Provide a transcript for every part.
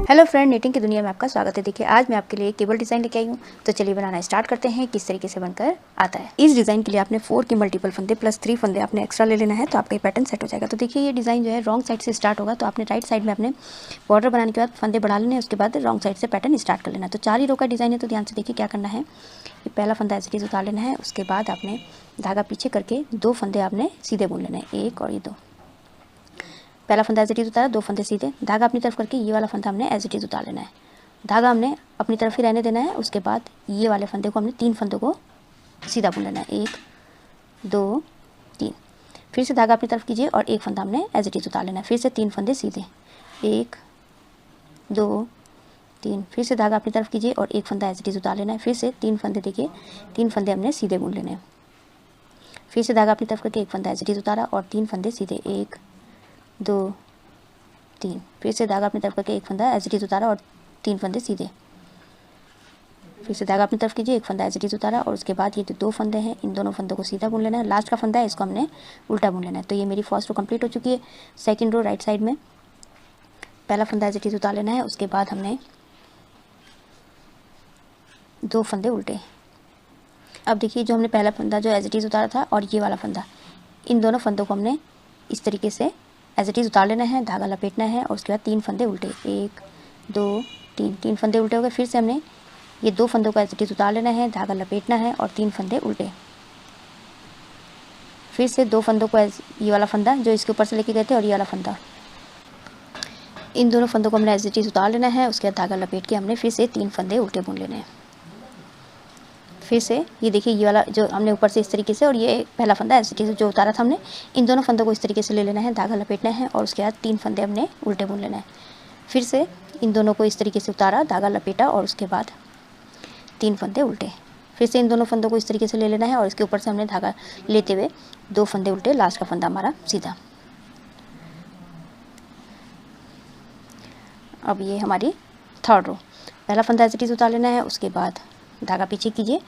Hello friend, knitting की दुनिया में आपका स्वागत है। देखिए आज मैं आपके लिए केबल डिज़ाइन लेके आई हूँ। तो चलिए बनाना स्टार्ट करते हैं किस तरीके से बनकर आता है। इस डिज़ाइन के लिए आपने 4 के मल्टीपल फंदे प्लस 3 फंदे आपने एक्स्ट्रा ले लेना है, तो आपका ये पैटर्न सेट हो जाएगा। तो देखिए ये डिज़ाइन जो है रॉन्ग साइड से स्टार्ट होगा, तो आपने राइट साइड में अपने बॉर्डर बनाने के बाद फंदे बढ़ा लेने, उसके बाद रॉन्ग साइड से पैटर्न स्टार्ट कर लेना। तो 4 ही रो का डिज़ाइन है, तो ध्यान से देखिए क्या करना है। ये पहला फंदा ऐसे उतार लेना है, उसके बाद आपने धागा पीछे करके 2 फंदे आपने सीधे बुन लेना है, 1 और ये 2। पहला फंदा एज इट इज़ उतारा, 2 फंदे सीधे, धागा अपनी तरफ करके ये वाला फंदा हमने एज इट इज़ उतार लेना है। धागा हमने अपनी तरफ ही रहने देना है। उसके बाद ये वाले फंदे को हमने 3 फंदों को सीधा बुन लेना है, 1 2 3। फिर से धागा अपनी तरफ कीजिए और एक फंदा हमने एज इट इज़ उतार लेना है। फिर से 3 फंदे सीधे, 1 2 3। फिर से धागा अपनी तरफ कीजिए और एक फंदा एज इट इज़ उतार लेना है। फिर से 3 फंदे, देखिए 3 फंदे हमने सीधे बुन लेने हैं। फिर से धागा अपनी तरफ करके एक फंदा एज इट इज़ उतारा और 3 फंदे सीधे, 1 2 3। फिर से धागा अपनी तरफ करके एक फंदा एज इट इज़ उतारा और 3 फंदे सीधे। फिर से धागा अपनी तरफ कीजिए, एक फंदा एज इट इज़ उतारा और उसके बाद ये जो 2 फंदे हैं, इन दोनों फंदों को सीधा बुन लेना है। लास्ट का फंदा है, इसको हमने उल्टा बुन लेना है। तो ये मेरी फर्स्ट रो कंप्लीट हो चुकी है। सेकंड रो राइट साइड में पहला फंदा एज इट इज़ उतार लेना है, उसके बाद हमने 2 फंदे उल्टे। अब देखिए जो हमने पहला फंदा जो एज इट इज़ उतारा था और ये वाला फंदा, इन दोनों फंदों को हमने इस तरीके से एज इट इज़ उतार लेना है, धागा लपेटना है और उसके बाद 3 फंदे उल्टे, 1 2 3। 3 फंदे उल्टे हो गए। फिर से हमने ये 2 फंदों को एज इट इज़ उतार लेना है, धागा लपेटना है और 3 फंदे उल्टे। फिर से 2 फंदों को ये वाला फंदा जो इसके ऊपर से लेके गए थे और ये वाला फंदा, इन दोनों फंदों को हमने एज इट इज़ उतार लेना है। उसके बाद धागा लपेट के हमने फिर से 3 फंदे उल्टे बुन लेने हैं। फिर से ये देखिए ये वाला जो हमने ऊपर से इस तरीके से और ये पहला फंदा एज इट इज़ जो उतारा था हमने, इन दोनों फंदों को इस तरीके से ले लेना है, धागा लपेटना है और उसके बाद 3 फंदे हमने उल्टे बुन लेना है। फिर से इन दोनों को इस तरीके से उतारा, धागा लपेटा और उसके बाद 3 फंदे उल्टे। फिर से इन दोनों फंदों को इस तरीके से ले लेना है और इसके ऊपर से हमने धागा लेते हुए 2 फंदे उल्टे, लास्ट का फंदा हमारा सीधा। अब ये हमारी थर्ड रो, पहला फंदा एज इट इज़ उतार लेना है, उसके बाद धागा पीछे कीजिए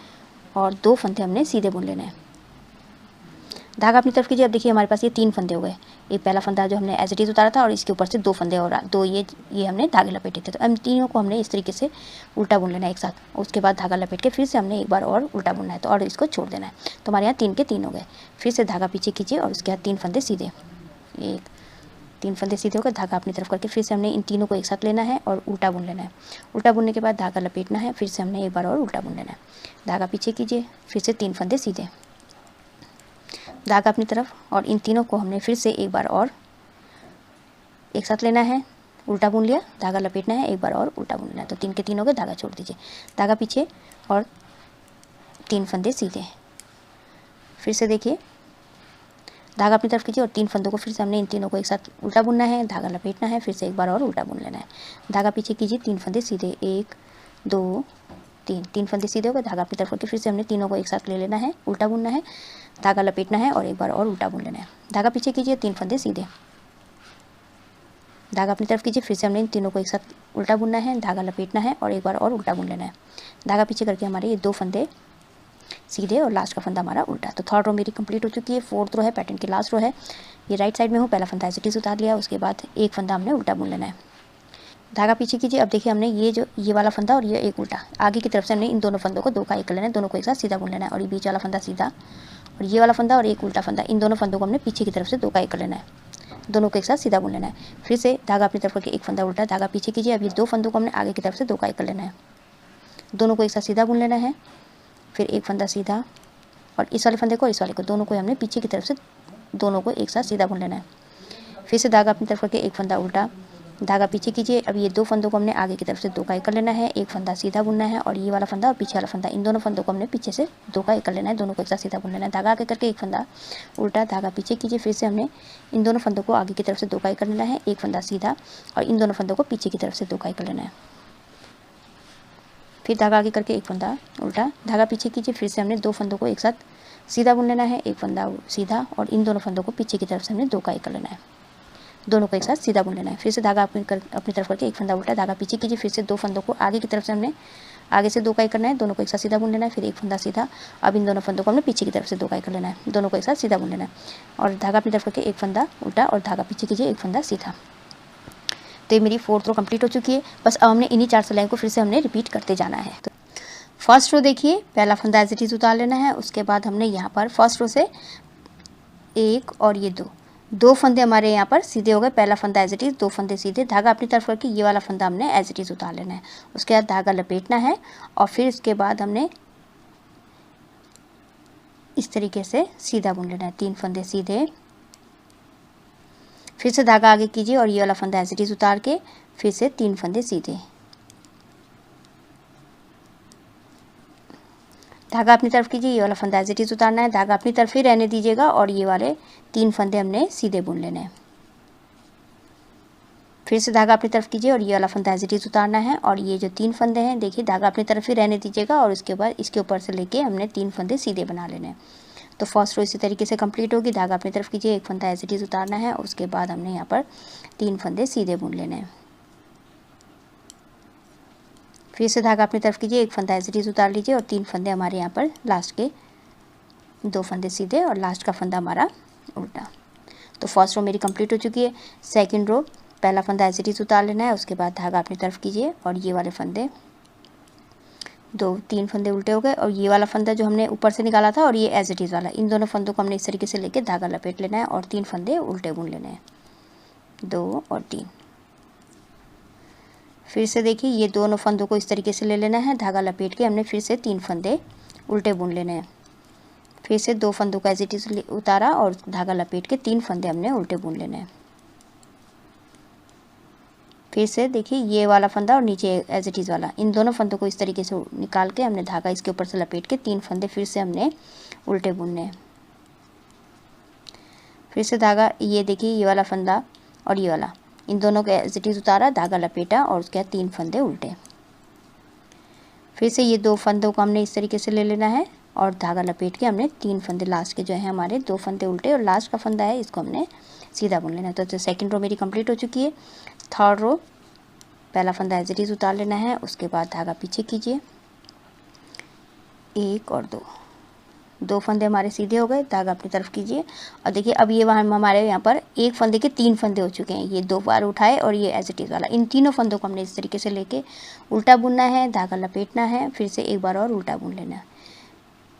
और 2 फंदे हमने सीधे बुन लेना है। धागा अपनी तरफ कीजिए। अब देखिए हमारे पास ये 3 फंदे हो गए। एक पहला फंदा जो हमने एज इट इज़ उतारा था और इसके ऊपर से 2 फंदे और 2 ये हमने धागे लपेटे थे। तो इन तीनों को हमने इस तरीके से उल्टा बुन लेना है एक साथ। उसके बाद धागा लपेट के फिर से हमने एक बार और उल्टा बुनना है, तो और इसको छोड़ देना है। तो हमारे यहाँ 3 के 3 हो गए। फिर से धागा पीछे कीजिए और उसके बाद 3 फंदे सीधे, 3 फंदे सीधे हो गए। धागा अपनी तरफ करके फिर से हमने इन तीनों को एक साथ लेना है और उल्टा बुन लेना है। उल्टा बुनने के बाद धागा लपेटना है, फिर से हमने एक बार और उल्टा बुन लेना है। धागा पीछे कीजिए, फिर से 3 फंदे सीधे, धागा अपनी तरफ और इन तीनों को हमने फिर से एक बार और एक साथ लेना है, उल्टा बुन लिया, धागा लपेटना है, एक बार और उल्टा बुन लेना है। तो 3 के 3 हो गए। धागा छोड़ दीजिए, धागा पीछे और 3 फंदे सीधे। फिर से देखिए धागा अपनी तरफ कीजिए और 3 फंदों को फिर से हमने इन तीनों को एक साथ उल्टा बुनना है, धागा लपेटना है, फिर से एक बार और उल्टा बुन लेना है। धागा पीछे कीजिए, 3 फंदे सीधे, 1 2 3। 3 फंदे सीधे हो गए। धागा अपनी तरफ करके फिर से हमने तीनों को एक साथ ले लेना है, उल्टा बुनना है, धागा लपेटना है और एक बार और उल्टा बुन लेना है। धागा पीछे कीजिए, 3 फंदे सीधे, धागा अपनी तरफ कीजिए, फिर से हमने इन तीनों को एक साथ उल्टा बुनना है, धागा लपेटना है और एक बार और उल्टा बुन लेना है। धागा पीछे करके हमारे ये 2 फंदे सीधे और लास्ट का फंदा हमारा उल्टा। तो थर्ड रो मेरी कंप्लीट हो चुकी है। फोर्थ रो है, पैटर्न की लास्ट रो है। ये राइट साइड में हूँ, पहला फंदा एज इट इज़ उतार लिया, उसके बाद एक फंदा हमने उल्टा बुन लेना है। धागा पीछे कीजिए। अब देखिए हमने ये वाला फंदा और ये एक उल्टा, आगे की तरफ से हमने इन दोनों फंदों को 2 का 1 कर लेना है, दोनों को एक साथ सीधा बुन लेना है। और ये बीच वाला फंदा सीधा और ये वाला फंदा और एक उल्टा फंदा, इन दोनों फंदों को हमने पीछे की तरफ से 2 का 1 कर लेना है, दोनों को एक साथ सीधा बुन लेना है। फिर से धागा अपनी तरफ करके एक फंदा उल्टा, धागा पीछे कीजिए। अब ये 2 फंदों को हमने आगे की तरफ से 2 का 1 कर लेना है, दोनों को एक साथ सीधा बुन लेना है। फिर एक फंदा सीधा और इस वाले फंदे को और इस वाले को, दोनों को हमने पीछे की तरफ से दोनों को एक साथ सीधा बुन लेना है। फिर से धागा अपनी तरफ करके एक फंदा उल्टा, धागा पीछे कीजिए। अब ये 2 फंदों को हमने आगे की तरफ से 2 का 1 कर लेना है, एक फंदा सीधा बुनना है और ये वाला फंदा और पीछे वाला फंदा, इन दोनों फंदों को हमने पीछे से 2 का 1 कर लेना है, दोनों को एक साथ सीधा बुन लेना है। धागा आगे करके एक फंदा उल्टा, धागा पीछे कीजिए। फिर से हमने इन दोनों फंदों को आगे की तरफ से 2 का 1 कर लेना है, एक फंदा सीधा और इन दोनों फंदों को पीछे की तरफ से 2 का 1 कर लेना है। फिर धागा आगे करके एक फंदा उल्टा, धागा पीछे कीजिए। फिर से हमने 2 फंदों को एक साथ सीधा बुन लेना है, एक फंदा सीधा और इन दोनों फंदों को पीछे की तरफ से हमने 2 का 1 कर लेना है, दोनों को एक साथ सीधा बुन लेना है। फिर से धागा अपनी तरफ करके एक फंदा उल्टा, धागा पीछे कीजिए। फिर से 2 फंदों को आगे की तरफ से हमने आगे से 2 का 1 करना है, दोनों को एक साथ सीधा बुन लेना है। फिर एक फंदा सीधा, अब इन दोनों फंदों को हमने पीछे की तरफ से 2 का 1 कर लेना है, दोनों को एक साथ सीधा बुन लेना है। और धागा अपनी तरफ करके एक फंदा उल्टा और धागा पीछे कीजिए, एक फंदा सीधा। तो ये मेरी 4th रो कंप्लीट हो चुकी है। बस अब हमने इन्हीं 4 सिलाई को फिर से हमने रिपीट करते जाना है। तो फर्स्ट रो देखिए, पहला फंदा एज इट इज़ उतार लेना है। उसके बाद हमने यहाँ पर फर्स्ट रो से 1 और ये 2 फंदे हमारे यहाँ पर सीधे हो गए। पहला फंदा एज इट इज़, 2 फंदे सीधे, धागा अपनी तरफ करके ये वाला फंदा हमने एज इट इज़ उतार लेना है। उसके बाद धागा लपेटना है और फिर इसके बाद हमने इस तरीके से सीधा बुन लेना है। 3 फंदे सीधे, फिर से धागा आगे कीजिए और ये वाला फंदा एज इट इज़ उतार के फिर से 3 फंदे सीधे, धागा अपनी तरफ कीजिए, ये वाला फंदा एज इट इज़ उतारना है, धागा अपनी तरफ ही रहने दीजिएगा और ये वाले 3 फंदे हमने सीधे बुन लेने हैं। फिर से धागा अपनी तरफ कीजिए और ये वाला फंदा एज इट इज़ उतारना है और ये जो 3 फंदे हैं देखिए धागा अपनी तरफ ही रहने दीजिएगा और उसके बाद इसके ऊपर से लेके हमने 3 फंदे सीधे बना लेने हैं। तो फर्स्ट रो इसी तरीके से कंप्लीट होगी। धागा अपनी तरफ कीजिए, 1 फंदा एज इट इज़ उतारना है, उसके बाद हमने यहाँ पर 3 फंदे सीधे बुन लेने हैं। फिर से धागा अपनी तरफ कीजिए, 1 फंदा एज इट इज़ उतार लीजिए और 3 फंदे हमारे यहाँ पर लास्ट के 2 फंदे सीधे और लास्ट का फंदा हमारा उल्टा। तो फर्स्ट रो मेरी कंप्लीट हो चुकी है। सेकंड रो, पहला फंदा एज इट इज़ उतार लेना है, उसके बाद धागा अपनी तरफ कीजिए और ये वाले फंदे 3 फंदे उल्टे हो गए और ये वाला फंदा जो हमने ऊपर से निकाला था और ये एज इट इज़ वाला, इन दोनों फंदों को हमने इस तरीके से लेके धागा लपेट लेना है और 3 फंदे उल्टे बुन लेने हैं, 2 और 3। फिर से देखिए ये दोनों फंदों को इस तरीके से ले लेना है, धागा लपेट के हमने फिर से 3 फंदे उल्टे बुन लेने हैं। फिर से 2 फंदों का एज इट इज़ उतारा और धागा लपेट के 3 फंदे हमने उल्टे बुन लेने हैं। फिर से देखिए ये वाला फंदा और नीचे एज इट इज़ वाला, इन दोनों फंदों को इस तरीके से निकाल के हमने धागा इसके ऊपर से लपेट के 3 फंदे फिर से हमने उल्टे बुनने हैं। फिर से धागा, ये देखिए ये वाला फंदा और ये वाला, इन दोनों को एज इट इज़ उतारा, धागा लपेटा और उसके बाद 3 फंदे उल्टे। फिर से ये 2 फंदों को हमने इस तरीके से ले लेना है और धागा लपेट के हमने 3 फंदे लास्ट के जो है हमारे 2 फंदे उल्टे और लास्ट का फंदा है इसको हमने सीधा बुन लेना है। तो सेकंड रो मेरी कंप्लीट हो चुकी है। थर्ड रो, पहला फंदा एज इट इज़ उतार लेना है, उसके बाद धागा पीछे कीजिए, 1 और 2 फंदे हमारे सीधे हो गए, धागा अपनी तरफ कीजिए और देखिए अब ये वहाँ हमारे यहाँ पर 1 फंदे के 3 फंदे हो चुके हैं। ये 2 बार उठाए और ये एज इट इज़ वाला, इन तीनों फंदों को हमने इस तरीके से लेके उल्टा बुनना है, धागा लपेटना है, फिर से एक बार और उल्टा बुन लेना है,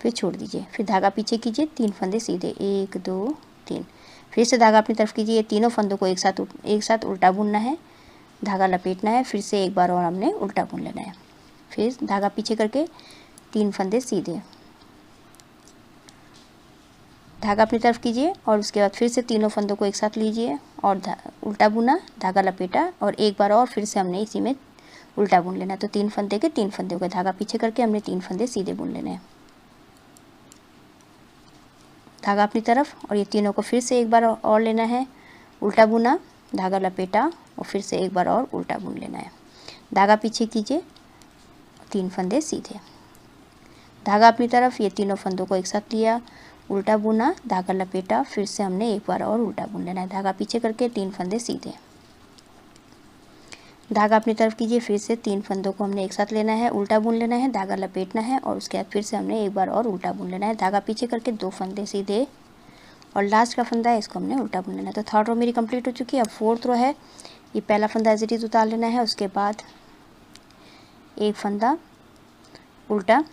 फिर छोड़ दीजिए, फिर धागा पीछे कीजिए, 3 फंदे सीधे, 1 2 3। फिर से धागा अपनी तरफ कीजिए, तीनों फंदों को एक साथ उल्टा बुनना है, धागा लपेटना है, फिर से एक बार और हमने उल्टा बुन लेना है, फिर धागा पीछे करके 3 फंदे सीधे, धागा अपनी तरफ कीजिए और उसके बाद फिर से तीनों फंदों को एक साथ लीजिए और उल्टा बुना, धागा लपेटा और एक बार और फिर से हमने इसी में उल्टा बुन लेना। तो 3 फंदे के 3 फंदे हो गए, धागा पीछे करके हमने 3 फंदे सीधे बुन लेने हैं, धागा अपनी तरफ और ये तीनों को फिर से एक बार और लेना है, उल्टा बुना, धागा लपेटा और फिर से एक बार और उल्टा बुन लेना है, धागा पीछे कीजिए, 3 फंदे सीधे, धागा अपनी तरफ, ये तीनों फंदों को एक साथ लिया, उल्टा बुना, धागा लपेटा, फिर से हमने एक बार और उल्टा बुन लेना है, धागा पीछे करके 3 फंदे सीधे, धागा अपनी तरफ कीजिए, फिर से 3 फंदों को हमने एक साथ लेना है, उल्टा बुन लेना है, धागा लपेटना है और उसके बाद फिर से हमने एक बार और उल्टा बुन लेना है, धागा पीछे करके 2 फंदे सीधे और लास्ट का फंदा है इसको हमने उल्टा बुन लेना है। तो थर्ड रो मेरी कंप्लीट हो चुकी है। अब फोर्थ रो है, ये पहला फंदा एज इट इज़ उतार लेना है, उसके बाद एक फंदा उल्टा,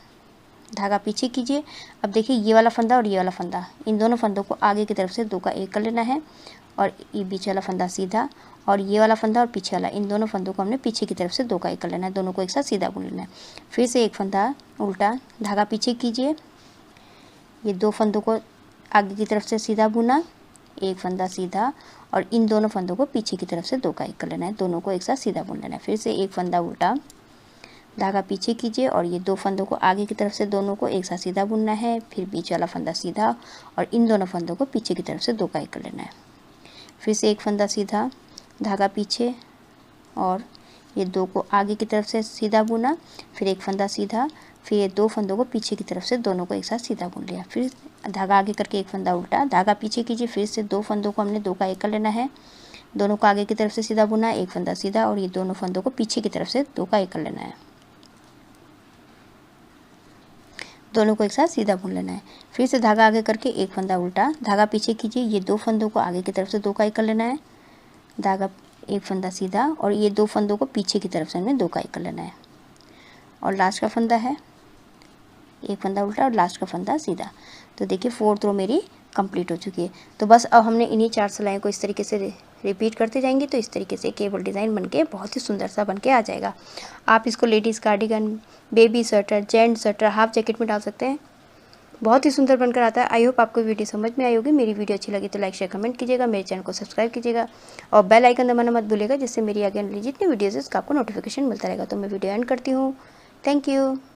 धागा पीछे कीजिए। अब देखिए ये वाला फंदा और ये वाला फंदा, इन दोनों फंदों को आगे की तरफ से 2 का 1 कर लेना है और ये बीच वाला फंदा सीधा और ये वाला फंदा और पीछे वाला, इन दोनों फंदों को हमने पीछे की तरफ से 2 का 1 कर लेना है, दोनों को एक साथ सीधा बुन लेना है। फिर से एक फंदा उल्टा, धागा पीछे कीजिए, ये 2 फंदों को आगे की तरफ से सीधा बुना, एक फंदा सीधा और इन दोनों फंदों को पीछे की तरफ से 2 का 1 कर लेना है, दोनों को एक साथ सीधा बुन लेना है। फिर से एक फंदा उल्टा, धागा पीछे कीजिए और ये 2 फंदों को आगे की तरफ से दोनों को एक साथ सीधा बुनना है, फिर बीच वाला फंदा सीधा और इन दोनों फंदों को पीछे की तरफ से 2 का 1 कर लेना है। फिर से एक फंदा सीधा, धागा पीछे और ये 2 को आगे की तरफ से सीधा बुना, फिर एक फंदा सीधा, फिर ये 2 फंदों को पीछे की तरफ से दोनों को एक साथ सीधा बुन लिया, फिर धागा आगे करके एक फंदा उल्टा, धागा पीछे कीजिए, फिर से 2 फंदों को हमने 2 का 1 कर लेना है, दोनों को आगे की तरफ से सीधा बुना, एक फंदा सीधा और ये दोनों फंदों को पीछे की तरफ से 2 का 1 कर लेना है, दोनों को एक साथ सीधा बुन लेना है। फिर से धागा आगे करके एक फंदा उल्टा, धागा पीछे कीजिए, ये 2 फंदों को आगे की तरफ से 2 का 1 कर लेना है, धागा एक फंदा सीधा, और ये 2 फंदों को पीछे की तरफ से हमें 2 का एक कर लेना है। और लास्ट का फंदा है, एक फंदा उल्टा और लास्ट का फंदा सीधा। तो देखिए 4th रो मेरी कंप्लीट हो चुकी है। तो बस अब हमने इन्हीं 4 सिलाइयों को इस तरीके से रिपीट करते जाएंगे, तो इस तरीके से केबल डिज़ाइन बनके बहुत ही सुंदर सा बनके आ जाएगा। आप इसको ladies cardigan, baby sweater, gents sweater, half jacket में डाल सकते हैं। बहुत ही सुंदर बनकर आता है। आई होप आपको वीडियो समझ में आई होगी। मेरी वीडियो अच्छी लगी तो लाइक शेयर कमेंट कीजिएगा, मेरे चैनल को सब्सक्राइब कीजिएगा और बेल आइकन दबाना मत भूलिएगा, जिससे मेरी आगे वाली जितनी वीडियोज़ है उसका आपको नोटिफिकेशन मिलता रहेगा। तो मैं वीडियो एंड करती हूँ। Thank you.